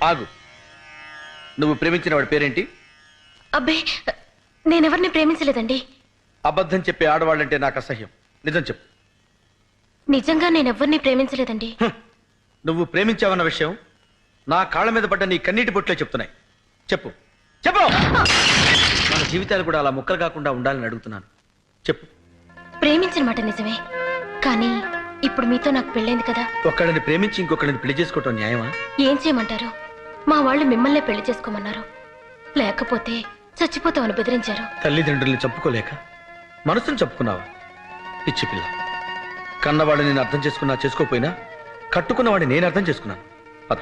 ఆగు. నువ్వు ప్రేమించిన వాడి పేరేంటి? అబ్బే, నేనెవరిని ప్రేమించలేదండి. అబద్ధం చెప్పే ఆడవాళ్ళంటే నాకు అసహ్యం. నిజం చెప్పు. నిజంగా నేనెవ్వరిని ప్రేమించలేదండి. నువ్వు ప్రేమించావన్న విషయం నా కాళ్ళ మీద పడ్డ నీ కన్నీటి బొట్లే చెప్తున్నాయి. చెప్పు చెప్పు. మన జీవితాలు కూడా అలా ముక్కలు కాకుండా ఉండాలని అడుగుతున్నాను. చెప్పు. ప్రేమించిన మాట నిజమే, కానీ ఇప్పుడు మీతో నాకు పెళ్ళైంది కదా. ఒక్కడిని ప్రేమించి ఇంకొకరిని పెళ్లి చేసుకోవటం న్యాయమా? ఏం చేయమంటారు? మా వాళ్ళు మిమ్మల్నే పెళ్లి చేసుకోమన్నారు, లేకపోతే చచ్చిపోతామని బెదిరించారు. తల్లిదండ్రుల్ని చంపుకోలేక మనసును చంపుకున్నావా? పిచ్చి పిల్ల. కన్నవాడిని నేను అర్థం చేసుకున్నా చేసుకోపోయినా కట్టుకున్నవాడిని నేను అర్థం చేసుకున్నాను. పద.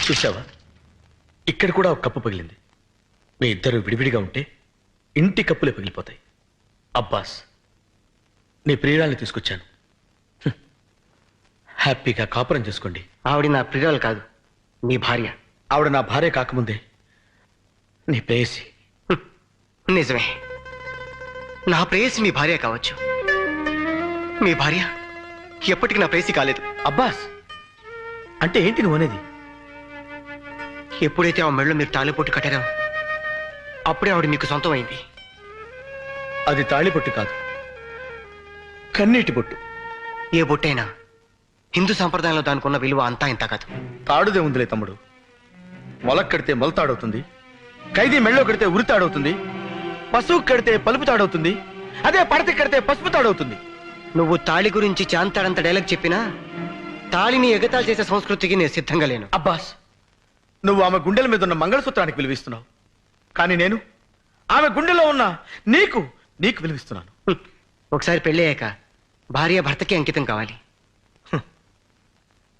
చూసావా, ఇక్కడ కూడా ఒక కప్పు పగిలింది. మీ ఇద్దరు విడివిడిగా ఉంటే ఇంటి కప్పులే పగిలిపోతాయి. అబ్బాస్, నీ ప్రియురాల్ని తీసుకొచ్చాను. హ్యాపీగా కాపురం చేసుకోండి. ఆవిడ నా ప్రియురాలు కాదు, మీ భార్య. ఆవిడ నా భార్య కాకముందే నీ ప్రేయసి. నిజమే, నా ప్రేయసి మీ భార్య కావచ్చు. మీ భార్య ఎప్పటికీ నా ప్రేయసి కాలేదు. అబ్బాస్, అంటే ఏంటి నువ్వు అనేది? ఎప్పుడైతే ఆ మెళ్ళో మీరు తాళిపొట్టు కట్టారో అప్పుడే ఆవిడ మీకు సొంతం అయింది. అది తాళిబొట్టు కాదు, కన్నీటి బొట్టు. ఏ బొట్టైనా హిందూ సంప్రదాయంలో దానికి ఉన్న విలువ అంతా ఇంత కాదు. తాడుదే ఉందిలే తమ్ముడు. మొలక్ కడితే మొలతాడవుతుంది, ఖైదీ మెళ్ళో కడితే ఉరితాడవుతుంది, పశువు కడితే పలుపు తాడవుతుంది, అదే పడత కడితే పసుపు తాడవుతుంది. నువ్వు తాళి గురించి చాంతాడంత డైలాగ్ చెప్పినా తాళిని ఎగతాళి చేసే సంస్కృతికి నేను సిద్ధంగా లేను. అబ్బాస్, నువ్వు ఆమె గుండెల మీద ఉన్న మంగళసూత్రానికి విలువిస్తున్నావు, కానీ నేను ఆమె గుండెలో ఉన్న నీకు నీకు విలువిస్తున్నాను. ఒకసారి పెళ్ళయ్యాక భార్య భర్తకి అంకితం కావాలి.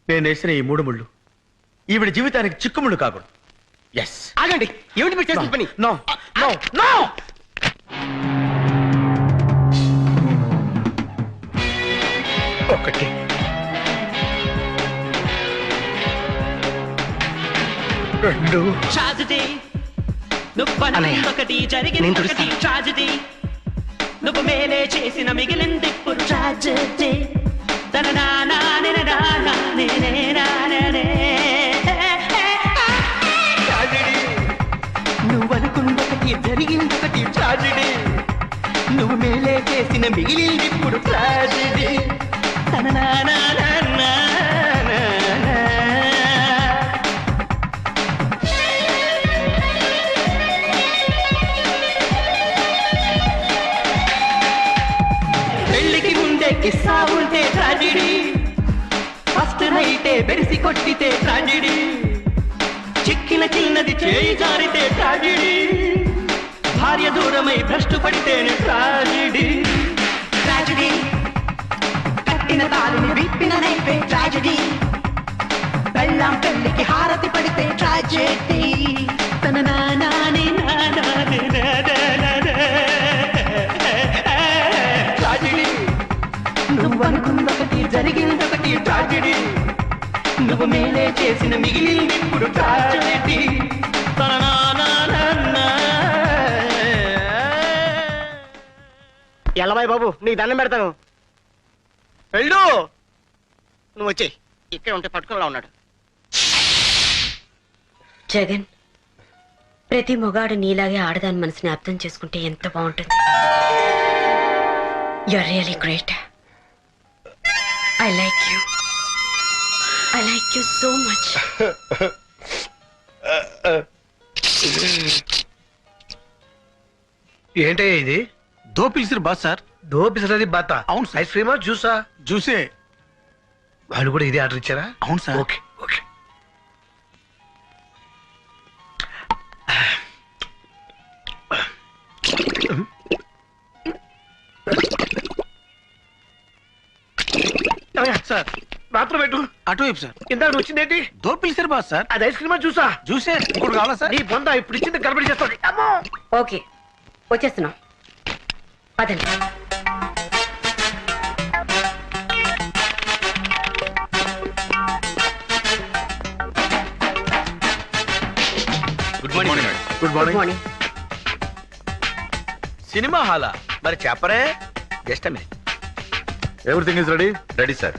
నేను వేసిన ఈ 3 ముళ్ళు ఈవిడ జీవితానికి చిక్కుముళ్ళు కాకూడదు. ఎస్. ఆగండి, ఏమిటి మీరు చేసిన పని? No no no. ఒకటి, రెండు. నేను తుడుస్తాను. నువ్వు మేలే చేసిన మిగిలింది ట్రాజెడీ. నువ్వు అనుకున్నొకటి జరిగిందొకటి ట్రాజెడీ. నువ్వు మేలే చేసిన మిగిలింది ఇప్పుడు ట్రాజెడీ. పెళ్లికి ముందే కిస్సా ఉంటే ట్రాజెడీ, ఫస్ట్ నైటే బెడిసి కొట్టితే ట్రాజెడీ, చిక్కిన చిన్నది చేయి జారితే ట్రాజెడీ, భార్య దూరమై భ్రష్టు పడితేనే ట్రాజెడీ. ట్రాజెడీ, కట్టిన తాళిని విప్పిన నైపే ట్రాజెడీ, బెల్లం పెళ్లికి హారతి పడితే ట్రాజెడీ. ట్రాజెడీ, నువ్వు అనుకున్నొకటి జరిగిందొకటి ట్రాజెడీ. నువ్వు మేలే చేసిన మిగిలింది ఇప్పుడు ట్రాజెడీ. ఎల్లబాయ్ బాబు, నీకు దండం పెడతాను. వెళ్ళు. నువ్వు వచ్చేయి, ఇక్కడ ఉంటే పట్టుకునేలా ఉన్నాడు. జగన్, ప్రతి మొగాడు నీలాగే ఆడదాని మనసుని అర్థం చేసుకుంటే ఎంత బాగుంటుంది. You are really great. I like you. I like you so much. ఏంటయ్యా ఇది? దో పిలిసిరు బాస్ సార్. దో పిసరది బాత. అవును సార్. ఐస్ క్రీమా జ్యూసా? జ్యూసే. వాళ్ళు కూడా ఇదే ఆర్డర్ ఇచ్చారా? అవును సార్. Okay okay. సార్ మాత్రం పెట్టు. అటువైపు సార్. ఇందాక వచ్చిందేంటి? దో పిలిసిరు బాస్ సార్. అది ఐస్ క్రీమా జ్యూసా? జ్యూసే. ఇప్పుడు కావాలా సార్? నీ బొంద ఇప్పుడు ఇచ్చింది గడబడి చేస్తుంది. అమ్మో. ఓకే, వచ్చేస్తున్నాం. పదండి. Good morning. Good good morning. Morning. Cinema హాలా? మరి చెప్పరే. Just a minute. Everything is ready. Ready sir.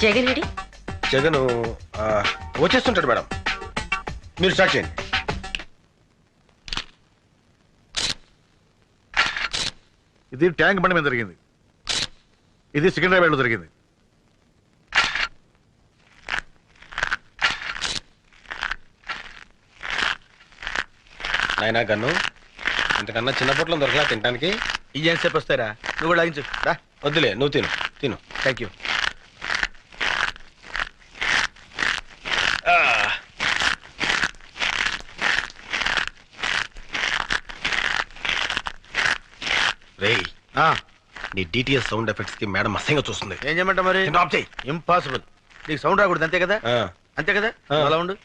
Jagan ready? Jagan వచ్చేస్తుంటాడు మేడం, మీరు స్టార్ట్ చేయండి. ఇది ట్యాంక్ బండి మీద జరిగింది, ఇది సికింద్రాబాద్ లో జరిగింది. నాయనా గన్ను, ఇంతకన్నా చిన్న పొట్లం దొరకలా తినడానికి? ఈ సేపు వస్తారా? నువ్వు కూడా లాగించు రా. వద్దులే, నువ్వు తిను తిను. Thank you. రేయ్, నీ డిటిఎస్ సౌండ్ ఎఫెక్ట్స్ కి మేడం అసహ్యంగా చూస్తుంది. ఏం చేయమంటా మరి? ఆఫ్ చేయి. ఇంపాసిబుల్. నీకు సౌండ్ రాకూడదు అంతే కదా? అంతే కదా? అలా ఉండు.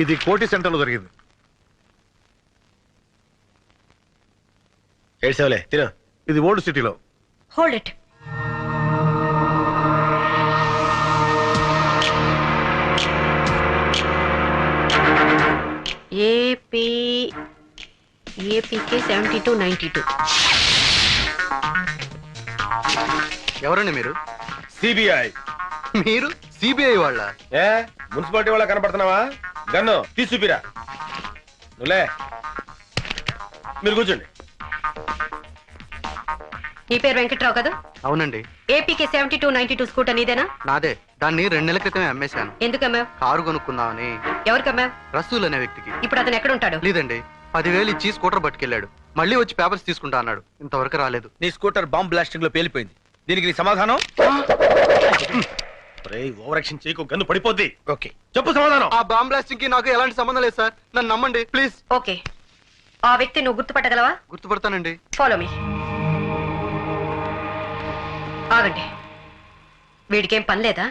ఇది కోటి సెంటర్ లో జరిగింది. ఏడ్సేవలే, తిను. ఇది ఓల్డ్ సిటీలో. Hold it. ఏపీకే 7292. ఎవరండి మీరు? సిబిఐ. మీరు సిబిఐ వాళ్ళ? ఏ మున్సిపాలిటీ వాళ్ళ కనపడుతున్నావా? గన్ను తీసి చూపిరా. నువ్వులే, మీరు కూర్చోండి. నీ పేరు వెంకట్రావు కదా? అవునండి. ఏపీకే 7292 స్కూటర్ నీదేనా? నాదే. దాన్ని 2 నెలల క్రితమే అమ్మేశాను. ఎందుకు అమ్మావు? కారు కొనుక్కుందామని. ఎవరికి అమ్మావు? రసూల్ అనే వ్యక్తికి. ఇప్పుడు అతను ఎక్కడ ఉంటాడు? లేదండి, 10,000 ఇచ్చి స్కూటర్ పట్టుకెళ్ళాడు. మళ్ళీ వచ్చి పేపర్స్ తీసుకుంటా అన్నాడు. ఇంతవరకు రాలేదు. నీ స్కూటర్ బాంబ్ బ్లాస్టింగ్ లో పేలిపోయింది. దీనికి నీ సమాధానం? ఓవర్ యాక్షన్ చేయకు, గన్ను పడిపోద్ది. ఓకే, చెప్పు సమాధానం. ఆ బాంబ్ బ్లాస్టింగ్ కి నాకు ఎలాంటి సంబంధం లేదు సార్. నన్ను నమ్మండి ప్లీజ్. ఓకే, ఆ వ్యక్తి నువ్వు గుర్తుపట్టగలవా? గుర్తుపడతానండి. Follow me. ఆగండి, వీడికేం పని లేదా?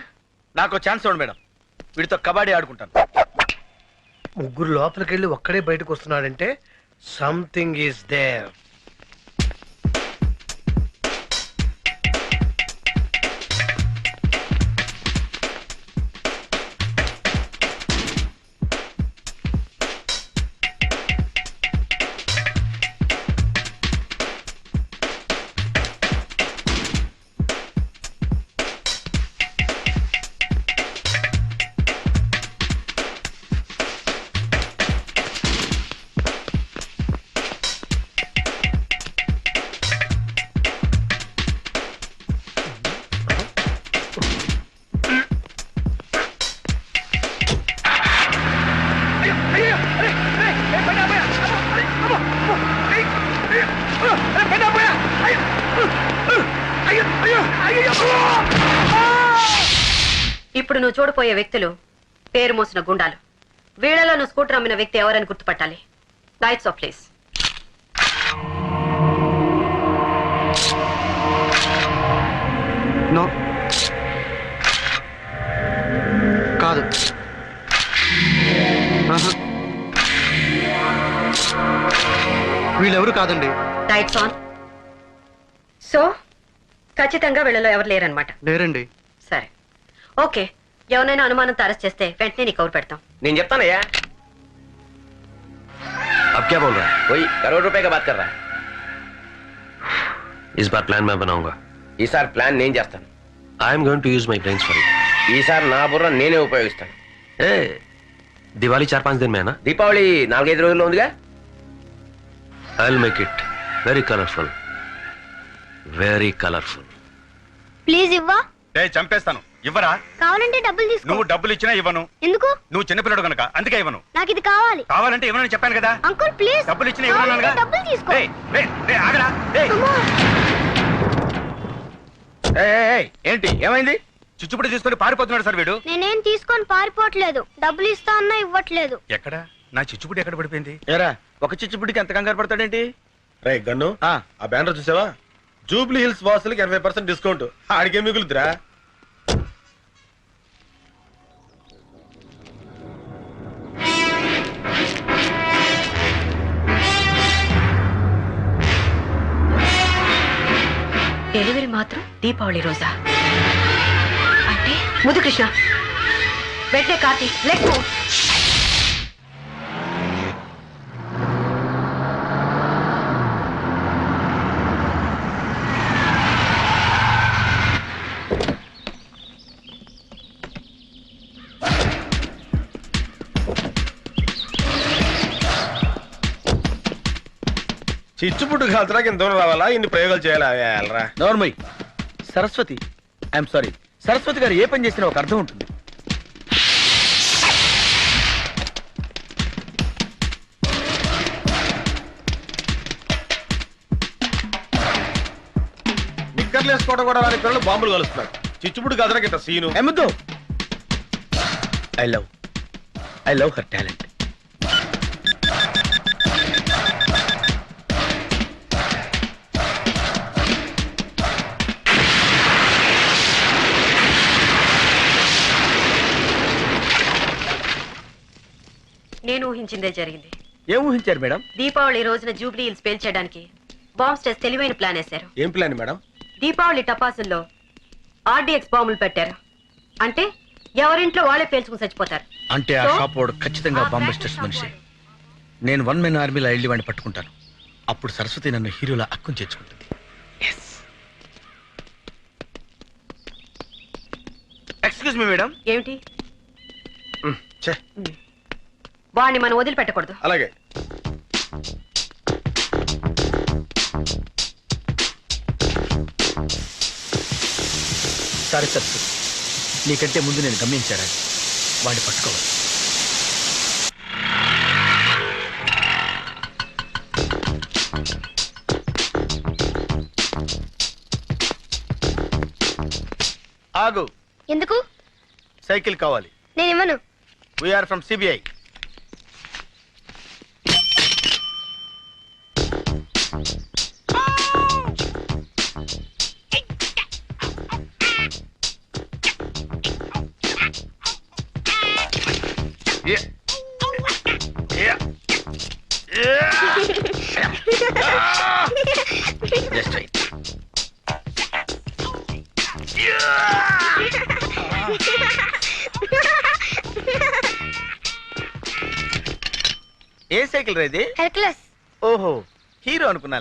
నాకు ఛాన్స్ ఇవ్వండి మేడం, వీడితో కబడ్డీ ఆడుకుంటాను. ముగ్గురు లోపలికి వెళ్ళి ఒక్కడే బయటకు వస్తున్నాడంటే సంథింగ్ ఈస్ దేర్. ఇప్పుడు నువ్వు చూడపోయే వ్యక్తులు పేరు మోసిన గుండాలు. వీళ్ళలో నువ్వు స్కూటర్ అమ్మిన వ్యక్తి ఎవరని గుర్తుపట్టాలి. Lights off please. నో, కాదు. వీళ్ళెవరు కాదండి. Lights on. సో ఖచ్చితంగా వీళ్ళలో ఎవరు లేరనమాట? లేరండి. సరే, ఓకే. ఎవరైనా అనుమానంతో అరెస్ట్ చేస్తే వెంటనే నీకు కౌరు పెడతాం. నేను చెప్తానయ్యా. अब क्या बोल रहा है? वही करोड़ रुपए का बात कर रहा है. इस बार प्लान मैं बनाऊंगा. ఈసారి ప్లాన్ నేను చేస్తాను. I am going to use my brains for it. ఈసారి నా బుర్ర నేనే ఉపయోగిస్తాను. ए दिवाली 4-5 दिन में है ना? దీపావళి 4-5 రోజుల్లో ఉందిగా. I will make it very colourful, very colourful. Please ఇవ్వా. చంపేస్తాను. ఇవ్వరా? కావాలంటే డబ్బులు తీసుకో. నువ్వు డబ్బులు ఇచ్చినా ఇవ్వను. ఎందుకు? నువ్వు చిన్నపిల్లడు కనుక, అందుకే ఇవ్వను. నాకు ఇది కావాలి. కావాలంటే ఇవ్వనని చెప్పాను కదా. Uncle please. డబ్బులు ఇచ్చినా ఇవ్వను. డబ్బులు తీసుకో. ఆగరా. ఏంటి ఏమైంది? చిచ్చుపుడి తీసుకొని పారిపోతున్నాడు సార్ వీడు. నేనేం తీసుకొని పారిపోవట్లేదు. డబ్బులు ఇస్తా అన్నా ఇవ్వట్లేదు. ఎక్కడ నా చిచ్చుపుడి ఎక్కడ పడిపోయింది? ఏరా, ఒక చిచ్చుపుడికి ఎంత కంగారు పడతాడేంటి? రే గన్ను, ఆ బ్యానర్ చూసావా? జూబ్లీ హిల్స్ వాసులకి 20% డిస్కౌంట్. ఆడికే మిగులుతురా. డెలివరీ మాత్రం దీపావళి రోజా? అంటే ముదు కృష్ణ వెంటనే కార్తీ లెట్స్ మూవ్. చిచ్చుపుట్టు కాల్చడానికి ఇంత దూరం రావాలా? ఇన్ని ప్రయోగాలు చేయాలా? వెళ్ళరా. నోర్మయ్. సరస్వతి, ఐఎమ్ సారీ, సరస్వతి గారు ఏ పని చేసినా ఒక అర్థం ఉంటుంది. నిక్కర్లు వేసుకోవడం కూడా వారి పిల్లలు బాంబులు కలుస్తున్నారు. చిచ్చుపుట్టు కాల్చడానికి ఇంత సీను. ఎమ్మద్దు. I love her talent. నేను ఊహించిందే జరిగింది. ఏం ఊహించారు మేడం? దీపావళి రోజున జూబ్లీ హిల్స్ పేల్చేయడానికి బాంబ్ స్టేస్ తెలివైన ప్లాన్ వేశారు. ఏం ప్లాన్ మేడం? దీపావళి టపాసుల్లో ఆర్డీఎక్స్ బాంబులు పెట్టారు. అంటే ఎవరింట్లో వాళ్ళే పేల్చుకుని చచ్చిపోతారు. అంటే ఆ షాప్ వాడు ఖచ్చితంగా బాంబే స్టేస్ మనిషి. నేను 1 మెన్ ఆర్మీలో వెళ్ళి వాడిని పట్టుకుంటాను. అప్పుడు సరస్వతి నన్ను హీరోలా అక్కుని చేర్చుకుంటుంది. Excuse me madam. ఏమిటి? ఛే. వాడిని మనం వదిలిపెట్టకూడదు. అలాగే. సారీ సరస్వతి, నీకంటే ముందు నేను గమనించాను. వాడిని పట్టుకోవాలి. ఆగు. ఎందుకు? సైకిల్ కావాలి. నేనేమను? We're from CBI. Just right. ఏ సైకిల్ రా ఇది? హెర్క్యులస్. ఓహో, హీరో అనుకున్నాను.